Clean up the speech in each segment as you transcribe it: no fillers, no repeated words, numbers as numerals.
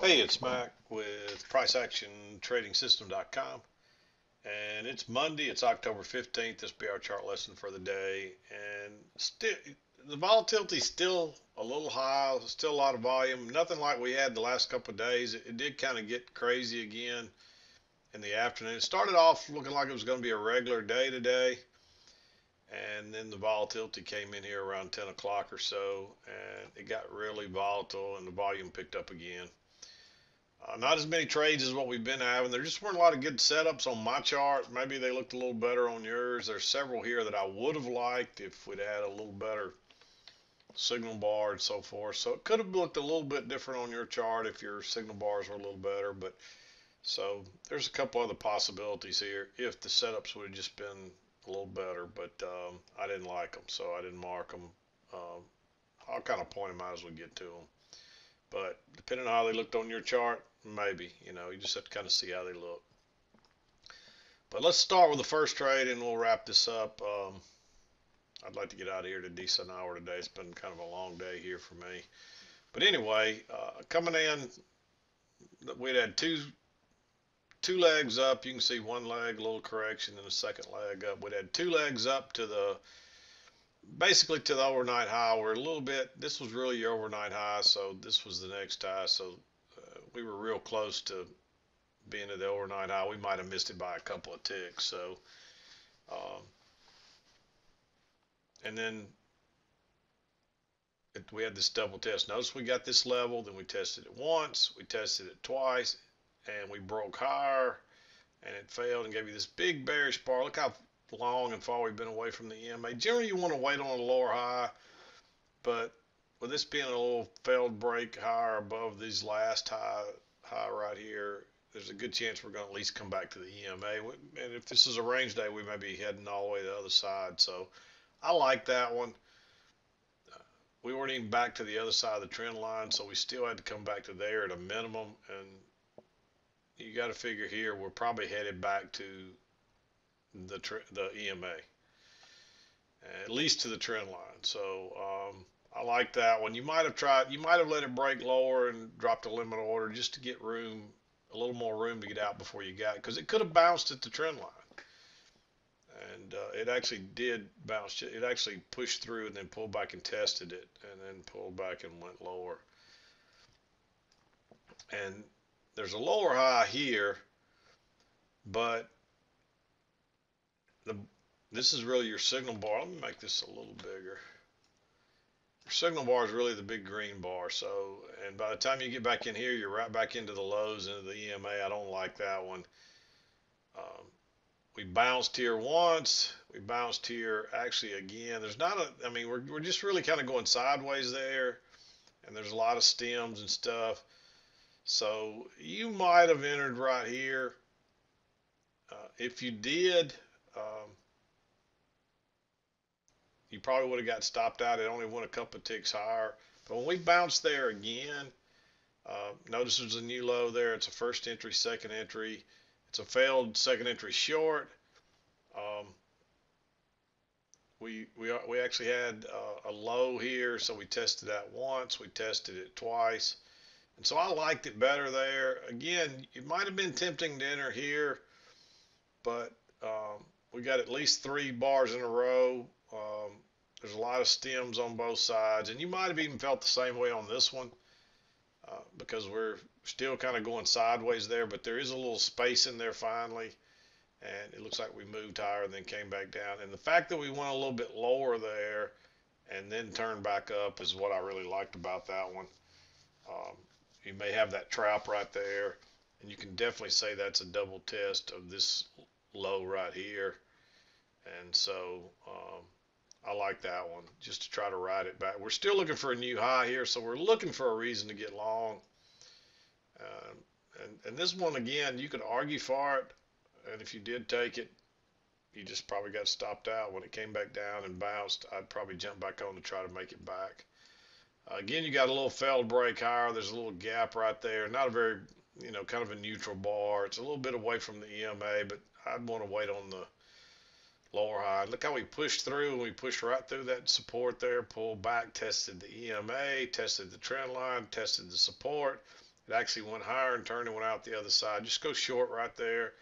Hey, it's Mac with PriceActionTradingSystem.com, and it's Monday. It's October 15th. This will be our chart lesson for the day, and still the volatility is still a little high. Still a lot of volume. Nothing like we had the last couple of days. It did kind of get crazy again in the afternoon. It started off looking like it was going to be a regular day today, and then the volatility came in here around 10 o'clock or so, and it got really volatile, and the volume picked up again. Not as many trades as what we've been having. There just weren't a lot of good setups on my chart. Maybe they looked a little better on yours. There's several here that I would have liked if we'd had a little better signal bar and so forth. So it could have looked a little bit different on your chart if your signal bars were a little better. But so there's a couple other possibilities here if the setups would have just been a little better. But I didn't like them, so I didn't mark them. I'll kind of point them out as we get to them. But depending on how they looked on your chart, maybe, you just have to kind of see how they look. But let's start with the first trade and we'll wrap this up. I'd like to get out of here at a decent hour today. It's been kind of a long day here for me. But anyway, coming in, we'd had two legs up. You can see one leg, a little correction, and the second leg up. We'd had two legs up to the basically to the overnight high. We're a little bit, this was really your overnight high, so this was the next high. So we were real close to being at the overnight high. We might have missed it by a couple of ticks. So, and then we had this double test. Notice we got this level, then we tested it once, we tested it twice, and we broke higher, and it failed and gave you this big bearish bar. Look how long and far we've been away from the EMA. Generally, you want to wait on a lower high, but with this being a little failed break higher above these last high right here, there's a good chance we're going to at least come back to the EMA. And if this is a range day, we may be heading all the way to the other side. So I like that one. We weren't even back to the other side of the trend line, so we still had to come back to there at a minimum. And you got to figure here we're probably headed back to the EMA, at least to the trend line. So I like that one. You might have let it break lower and dropped a limit order just to get room, a little more room to get out before you got it, because it could have bounced at the trend line. And it actually did bounce. It actually pushed through and then pulled back and tested it, and then pulled back and went lower. And there's a lower high here, but this is really your signal bar. Let me make this a little bigger. Your signal bar is really the big green bar. So, and by the time you get back in here, you're right back into the lows, into the EMA. I don't like that one. We bounced here once. We bounced here actually again. There's not a, I mean, we're just really kind of going sideways there, and there's a lot of stems and stuff. So you might have entered right here. If you did, you probably would have got stopped out. It only went a couple of ticks higher. But when we bounced there again, notice there's a new low there. It's a first entry, second entry. It's a failed second entry short. We actually had a low here, so we tested that once. We tested it twice. And so I liked it better there. Again, it might have been tempting to enter here, but we got at least 3 bars in a row. There's a lot of stems on both sides, and you might have even felt the same way on this one because we're still kind of going sideways there, but there is a little space in there finally, and it looks like we moved higher and then came back down. And the fact that we went a little bit lower there and then turned back up is what I really liked about that one. You may have that trap right there, and you can definitely say that's a double test of this low right here. And so I like that one just to try to ride it back. We're still looking for a new high here, so we're looking for a reason to get long. And this one, again, you could argue for it, and if you did take it, you just probably got stopped out. When it came back down and bounced, I'd probably jump back on to try to make it back. Again, you got a little failed break higher. There's a little gap right there. Not a very, kind of a neutral bar. It's a little bit away from the EMA, but I'd want to wait on the lower high. Look how we pushed through, and we pushed right through that support there, pulled back, tested the EMA, tested the trend line, tested the support, It actually went higher and turned and went out the other side. Just go short right there.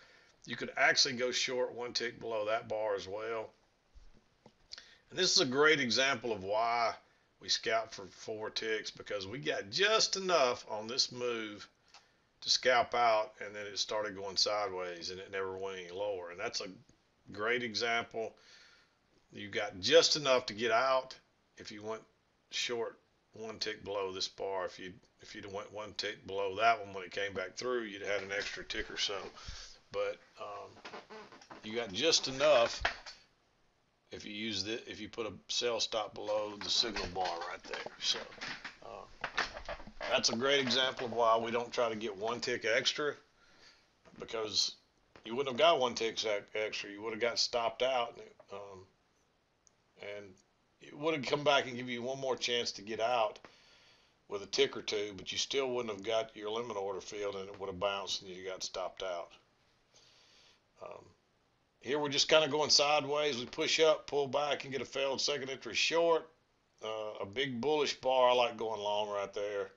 You could actually go short one tick below that bar as well. And this is a great example of why we scalp for 4 ticks, because we got just enough on this move to scalp out, and then it started going sideways and it never went any lower. And that's a great example. You got just enough to get out if you went short one tick below this bar. If you'd went one tick below that one when it came back through, you'd had an extra tick or so. But you got just enough if you put a sell stop below the signal bar right there. So that's a great example of why we don't try to get one tick extra, because you wouldn't have got one tick extra. You would have got stopped out, and it would have come back and give you one more chance to get out with a tick or two, but you still wouldn't have got your limit order filled, and it would have bounced and you got stopped out. Here we're just kind of going sideways. We push up, pull back, and get a failed second entry short. A big bullish bar. I like going long right there.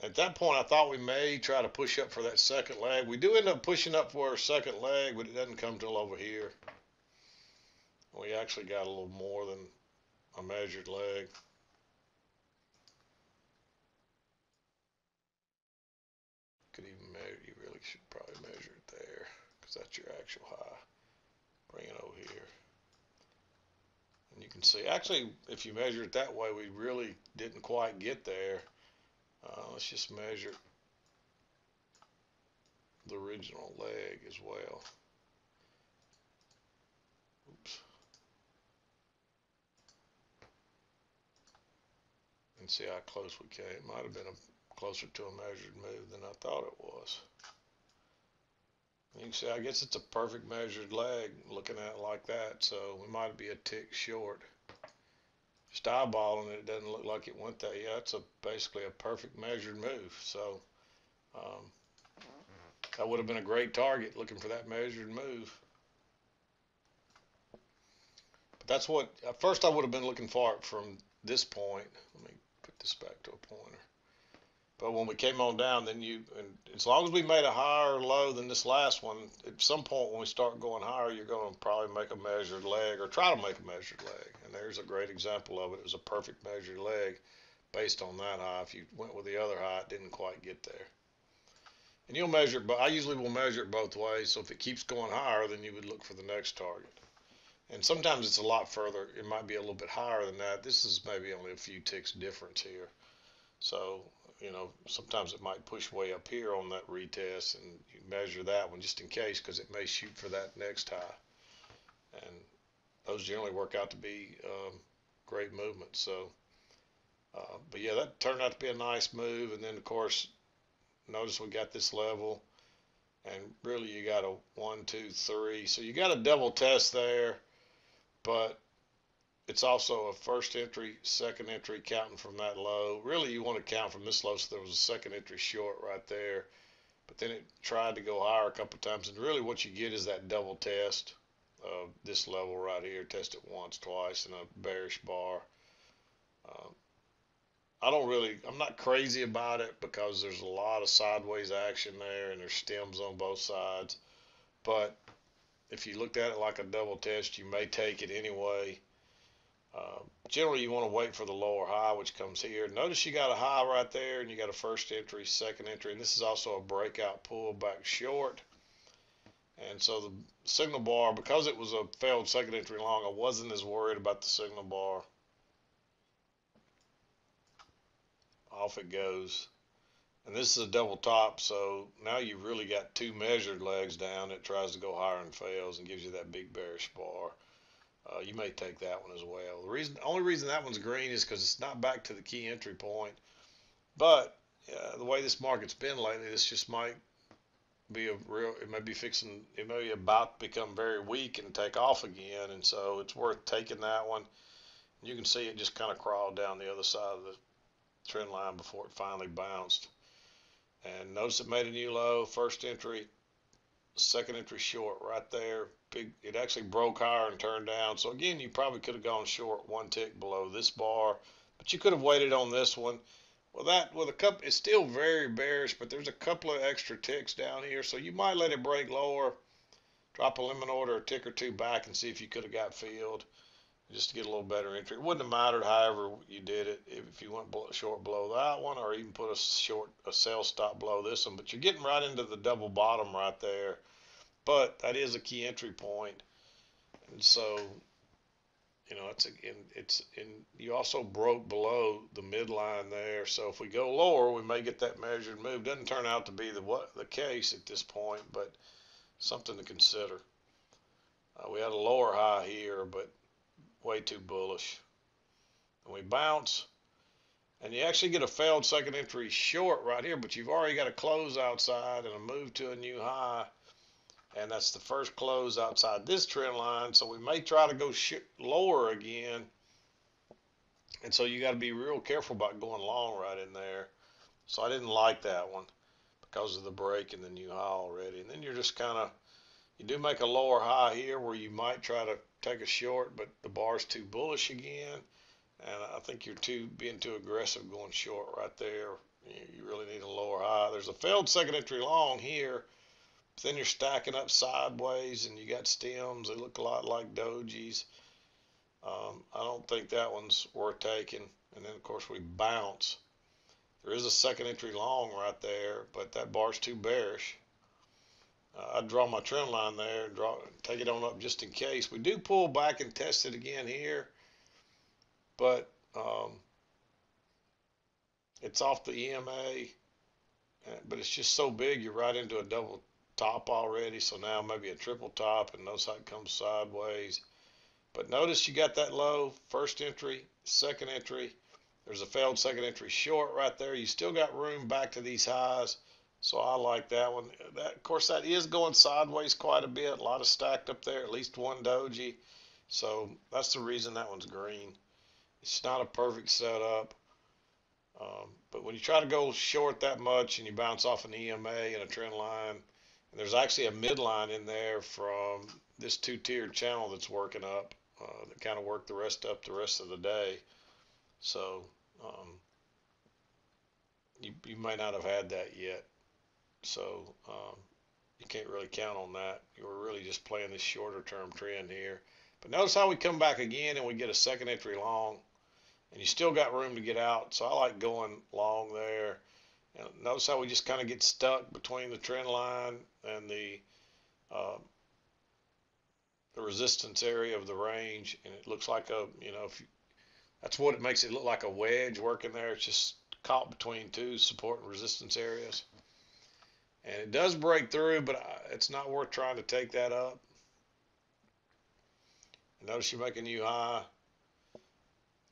At that point, I thought we may try to push up for that second leg. We do end up pushing up for our second leg, but it doesn't come till over here. We actually got a little more than a measured leg. Could even measure. You really should probably measure it there, because that's your actual high. Bring it over here. And you can see, actually, if you measure it that way, we really didn't quite get there. Let's just measure the original leg as well. Oops. And see how close we came. It might have been closer to a measured move than I thought it was. You can see, I guess it's a perfect measured leg looking at it like that, so we might be a tick short. Just eyeballing it, it doesn't look like it went there. Yeah, it's basically a perfect measured move. So that would have been a great target, looking for that measured move. But that's what, at first I would have been looking for it from this point. Let me put this back to a pointer. But when we came on down, then and as long as we made a higher low than this last one, at some point when we start going higher, you're going to probably make a measured leg, or try to make a measured leg. And there's a great example of it. It was a perfect measured leg based on that high. If you went with the other high, it didn't quite get there. And you'll measure it, but I usually will measure it both ways. So if it keeps going higher, then you would look for the next target. And sometimes it's a lot further. It might be a little bit higher than that. This is maybe only a few ticks difference here. So, sometimes it might push way up here on that retest, and you measure that one just in case, because it may shoot for that next high. And those generally work out to be great movements. So, but yeah, that turned out to be a nice move. And then, of course, notice we got this level, and really you got a 1, 2, 3. So you got a double test there, but it's also a first entry, second entry, counting from that low. Really, you want to count from this low, so there was a second entry short right there. But then it tried to go higher a couple times, and really what you get is that double test of this level right here. Test it once, twice, and a bearish bar. I'm not crazy about it, because there's a lot of sideways action there, and there's stems on both sides. But if you looked at it like a double test, you may take it anyway. Generally, you want to wait for the lower high, which comes here. Notice you got a high right there, and you got a first entry, second entry, and this is also a breakout pull back short. And so the signal bar, because it was a failed second entry long, I wasn't as worried about the signal bar. Off it goes. And this is a double top, so now you've really got two measured legs down. It tries to go higher and fails and gives you that big bearish bar. You may take that one as well. The only reason that one's green is because it's not back to the key entry point. But the way this market's been lately, this just might be it may be about to become very weak and take off again. And so it's worth taking that one. And you can see it just kind of crawled down the other side of the trend line before it finally bounced. And notice it made a new low, first entry, second entry short right there. It actually broke higher and turned down. So again, you probably could have gone short one tick below this bar, but you could have waited on this one Well, that with a couple, it's still very bearish, but there's a couple of extra ticks down here, so you might let it break lower, drop a limit order a tick or two back, and see if you could have got filled just to get a little better entry. It wouldn't have mattered however you did it if you went short below that one or even put a sell stop below this one. But you're getting right into the double bottom right there. But that is a key entry point, and so and you also broke below the midline there. So if we go lower, we may get that measured move. Doesn't turn out to be the case at this point, but something to consider. We had a lower high here, but way too bullish. And we bounce, and you actually get a failed second entry short right here, but you've already got a close outside and a move to a new high, and that's the first close outside this trend line. So we may try to go lower again, and so you got to be real careful about going long right in there. So I didn't like that one because of the break and the new high already. And then you're just kind of, you do make a lower high here where you might try to take a short, but the bar's too bullish again, and I think you're being too aggressive going short right there. You really need a lower high. There's a failed second entry long here, but then you're stacking up sideways, and you got stems. They look a lot like dojis. I don't think that one's worth taking. And then of course we bounce. There is a second entry long right there, but that bar's too bearish. I'd draw my trend line there and take it on up just in case. We do pull back and test it again here, but it's off the EMA, but it's just so big you're right into a double top already. So now maybe a triple top, and notice how it comes sideways. But notice you got that low, first entry, second entry. There's a failed second entry short right there. You still got room back to these highs. So I like that one. Of course, that is going sideways quite a bit. A lot of stacked up there, at least one doji. So that's the reason that one's green. It's not a perfect setup. But when you try to go short that much and you bounce off an EMA and a trend line, and there's actually a midline in there from this two-tiered channel that's working up, that kind of worked the rest of the day. So you may not have had that yet. So you can't really count on that. You were really just playing this shorter term trend here. But notice how we come back again and we get a second entry long, and you still got room to get out. So I like going long there. And notice how we just kind of get stuck between the trend line and the resistance area of the range, and it looks like that's what it makes it look like, a wedge working there. It's just caught between two support and resistance areas. And it does break through, but it's not worth trying to take that up. And notice you make a new high,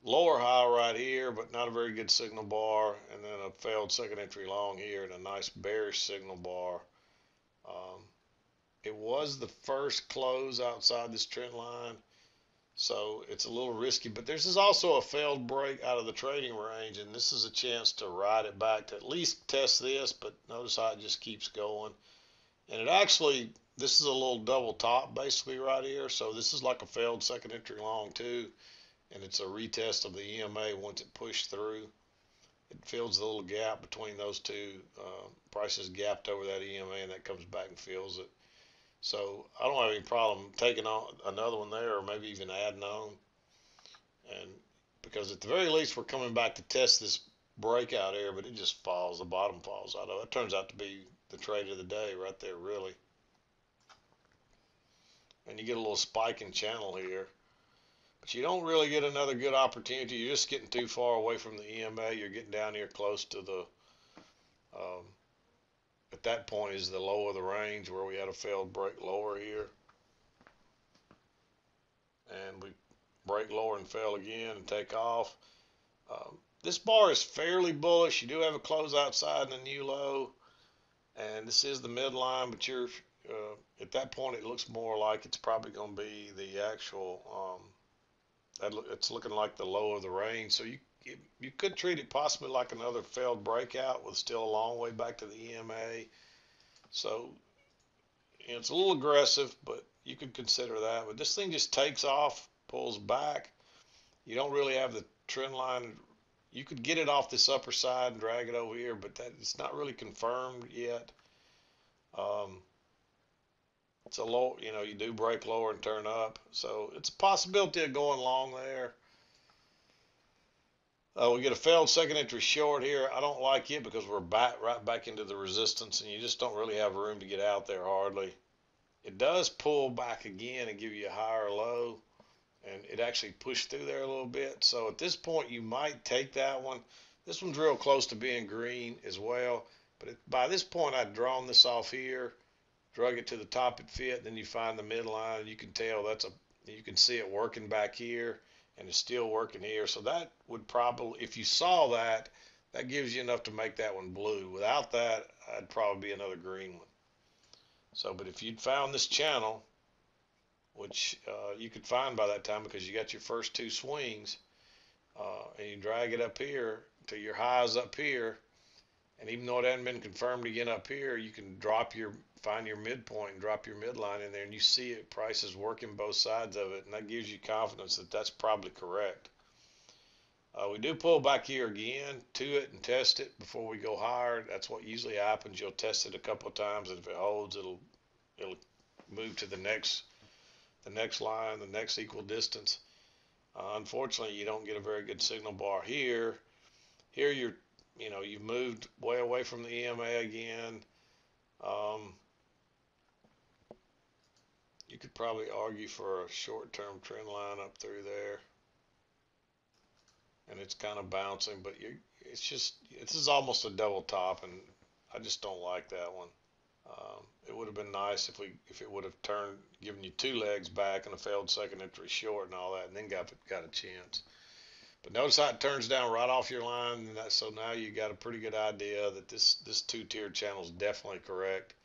lower high right here, but not a very good signal bar, and then a failed second entry long here and a nice bearish signal bar. It was the first close outside this trend line, so it's a little risky, but this is also a failed break out of the trading range, and this is a chance to ride it back to at least test this. But notice how it just keeps going, and this is a little double top basically right here, so this is like a failed second entry long too, and it's a retest of the EMA once it pushed through. It fills the little gap between those two prices, gapped over that EMA, and that comes back and fills it. So I don't have any problem taking on another one there, or maybe even adding on. And because at the very least we're coming back to test this breakout area, but it just falls, the bottom falls out of it. It turns out to be the trade of the day right there, really. And you get a little spike in channel here, but you don't really get another good opportunity. You're just getting too far away from the EMA. You're getting down here close to the at that point is the low of the range where we had a failed break lower here, and we break lower and fail again and take off. This bar is fairly bullish. You do have a close outside and a new low, and this is the midline, but you're at that point it looks more like it's probably going to be the actual it's looking like the low of the range. So you could treat it possibly like another failed breakout with still a long way back to the EMA. So it's a little aggressive, but you could consider that. But this thing just takes off, pulls back. You don't really have the trend line You could get it off this upper side and drag it over here, but that it's not really confirmed yet. Um, it's a low, you do break lower and turn up, so it's a possibility of going long there. We get a failed second entry short here. I don't like it because we're right back into the resistance, and you just don't really have room to get out there hardly. It does pull back again and give you a higher low, and it actually pushed through there a little bit. So at this point, you might take that one. This one's real close to being green as well, but by this point, I'd drawn this off here, drug it to the top it fit, then you find the midline. You can tell you can see it working back here, and it's still working here. So that would probably, if you saw that, that gives you enough to make that one blue. Without that, I'd probably be another green one. So, but if you'd found this channel, which you could find by that time because you got your first two swings, and you drag it up here to your highs up here, and even though it hadn't been confirmed again up here, you can find your midpoint and drop your midline in there, and you see it, price is working both sides of it, and that gives you confidence that that's probably correct. We do pull back here again to it and test it before we go higher. That's what usually happens. You'll test it a couple of times, and if it holds, it'll move to the next line, the next equal distance. Unfortunately, you don't get a very good signal bar here. Here you've moved way away from the EMA again. You could probably argue for a short-term trend line up through there, and it's kind of bouncing, but this is almost a double top, and I just don't like that one. It would have been nice if it would have given you two legs back and a failed second entry short and all that, and then got a chance. But notice how it turns down right off your line, and so now you got a pretty good idea that this two-tiered channel is definitely correct.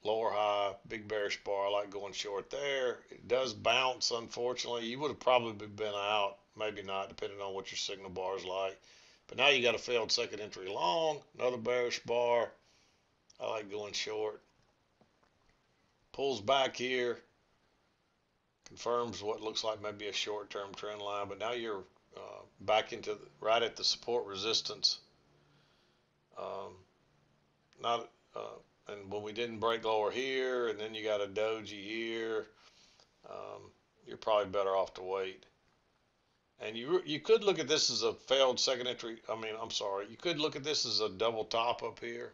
Lower high, big bearish bar. I like going short there. It does bounce, unfortunately. You would have probably been out, maybe not, depending on what your signal bar is like. But now you got a failed second entry long, another bearish bar. I like going short. Pulls back here, confirms what looks like maybe a short-term trend line, but now you're back into right at the support resistance. Not and when we didn't break lower here, and then you got a doji here, you're probably better off to wait. And you could look at this as a failed second entry. I'm sorry. You could look at this as a double top up here.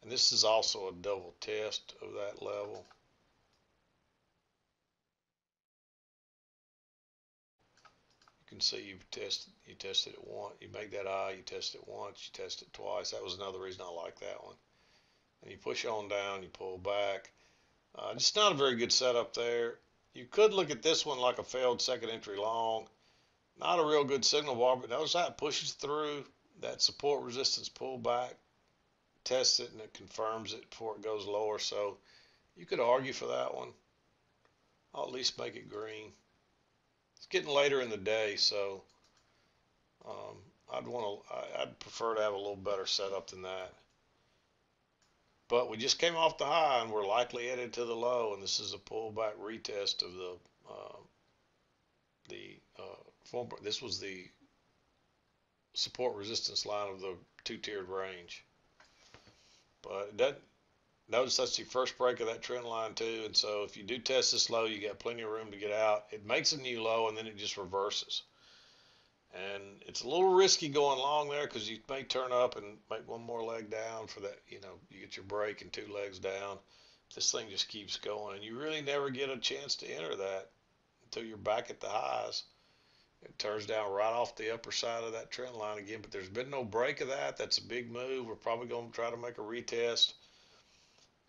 And this is also a double test of that level. You can see you tested it once. You make that eye, you test it once, you test it twice. That was another reason I like that one. And you push on down, you pull back. Just not a very good setup there. You could look at this one like a failed second entry long. Not a real good signal bar, but notice how it pushes through that support resistance pullback, tests it, and it confirms it before it goes lower. So you could argue for that one. I'll at least make it green. It's getting later in the day, so I'd prefer to have a little better setup than that. But we just came off the high, and we're likely headed to the low, and this is a pullback retest of this was the support resistance line of the two-tiered range. But notice that's your first break of that trend line too, and so if you do test this low, you got plenty of room to get out. It makes a new low, and then it just reverses. And it's a little risky going long there because you may turn up and make one more leg down for that. You get your break and two legs down. This thing just keeps going, and you really never get a chance to enter that until you're back at the highs. It turns down right off the upper side of that trend line again, but there's been no break of that. That's a big move. We're probably going to try to make a retest.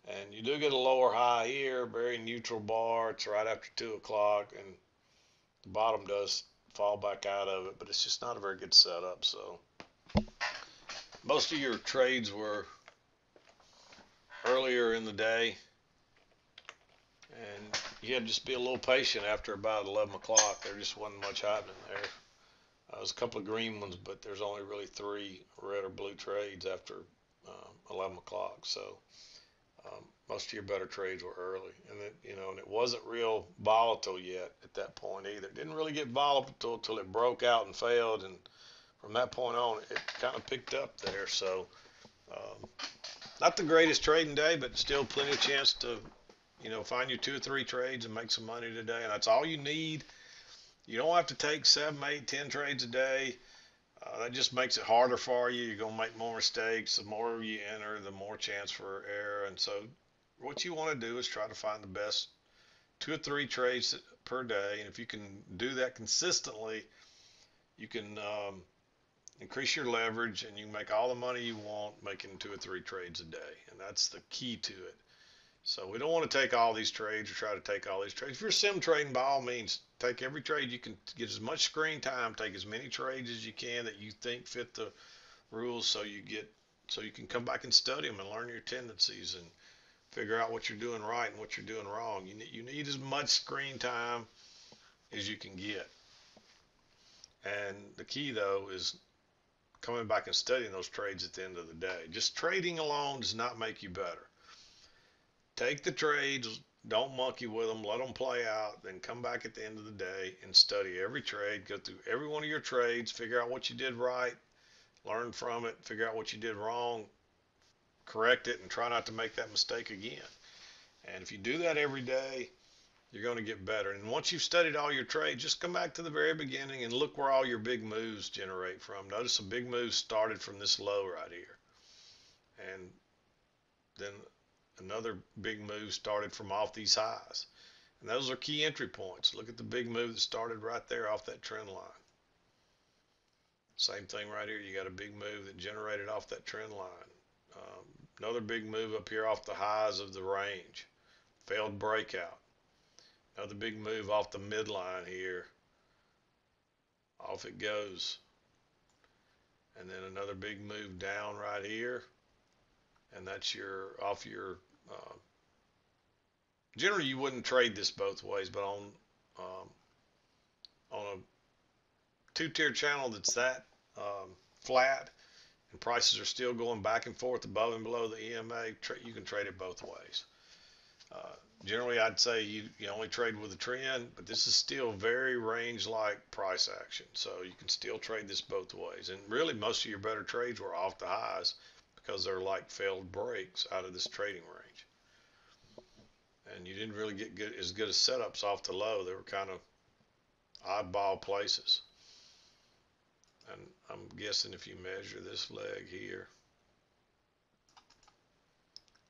And you do get a lower high here, very neutral bar. It's right after 2 o'clock, and the bottom does fall back out of it, but it's just not a very good setup. So most of your trades were earlier in the day, and you had to just be a little patient after about 11 o'clock. There just wasn't much happening there. There's a couple of green ones, but there's only really 3 red or blue trades after 11 o'clock. So Most of your better trades were early, and and it wasn't real volatile yet at that point either. It didn't really get volatile until it broke out and failed, and from that point on, it kind of picked up there. So, um, not the greatest trading day, but still plenty of chance to, find your 2 or 3 trades and make some money today, and that's all you need. You don't have to take 7, 8, 10 trades a day. That just makes it harder for you. You're going to make more mistakes. The more you enter, the more chance for error. And so what you want to do is try to find the best 2 or 3 trades per day. And if you can do that consistently, you can increase your leverage and you can make all the money you want making 2 or 3 trades a day. And that's the key to it. So we don't want to take all these trades or try to take all these trades. If you're sim trading, by all means, take every trade you can, get as much screen time, take as many trades as you can that you think fit the rules, so you can come back and study them and learn your tendencies and figure out what you're doing right and what you're doing wrong. You need as much screen time as you can get. And the key though is coming back and studying those trades at the end of the day. Just trading alone does not make you better. Take the trades, don't monkey with them, let them play out, then come back at the end of the day and study every trade, go through every one of your trades, figure out what you did right, learn from it, figure out what you did wrong, correct it, and try not to make that mistake again. And if you do that every day, you're going to get better. And once you've studied all your trades, just come back to the very beginning and look where all your big moves generate from. Notice a big move started from this low right here. And then another big move started from off these highs. And those are key entry points. Look at the big move that started right there off that trend line. Same thing right here. You got a big move that generated off that trend line. Another big move up here off the highs of the range. Failed breakout. Another big move off the midline here. Off it goes. And then another big move down right here. And that's off your generally you wouldn't trade this both ways, but on a 2-tier channel that's that flat and prices are still going back and forth above and below the EMA, you can trade it both ways. Generally I'd say you only trade with a trend, but this is still very range like price action, so you can still trade this both ways. And really most of your better trades were off the highs because they're like failed breaks out of this trading range. And you didn't really get as good as setups off the low. They were kind of oddball places. And I'm guessing if you measure this leg here,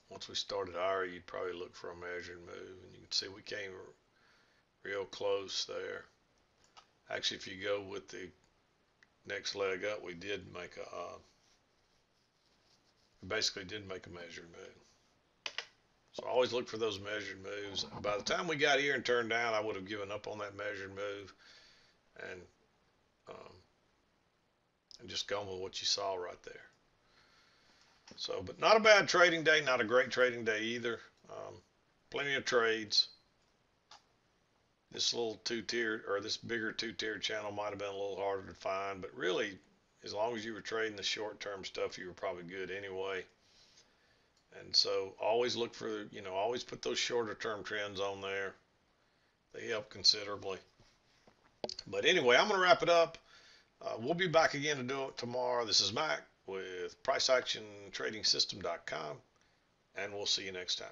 once we started higher, you'd probably look for a measured move. And you can see we came real close there. Actually, if you go with the next leg up, we did make basically did make a measured move. So always look for those measured moves. By the time we got here and turned down, I would have given up on that measured move and just gone with what you saw right there. So, but not a bad trading day, not a great trading day either. Plenty of trades. This little 2-tier or this bigger 2-tier channel might have been a little harder to find, but really, as long as you were trading the short-term stuff, you were probably good anyway. And so always look for, always put those shorter-term trends on there. They help considerably. But anyway, I'm going to wrap it up. We'll be back again to do it tomorrow. This is Mac with PriceActionTradingSystem.com, and we'll see you next time.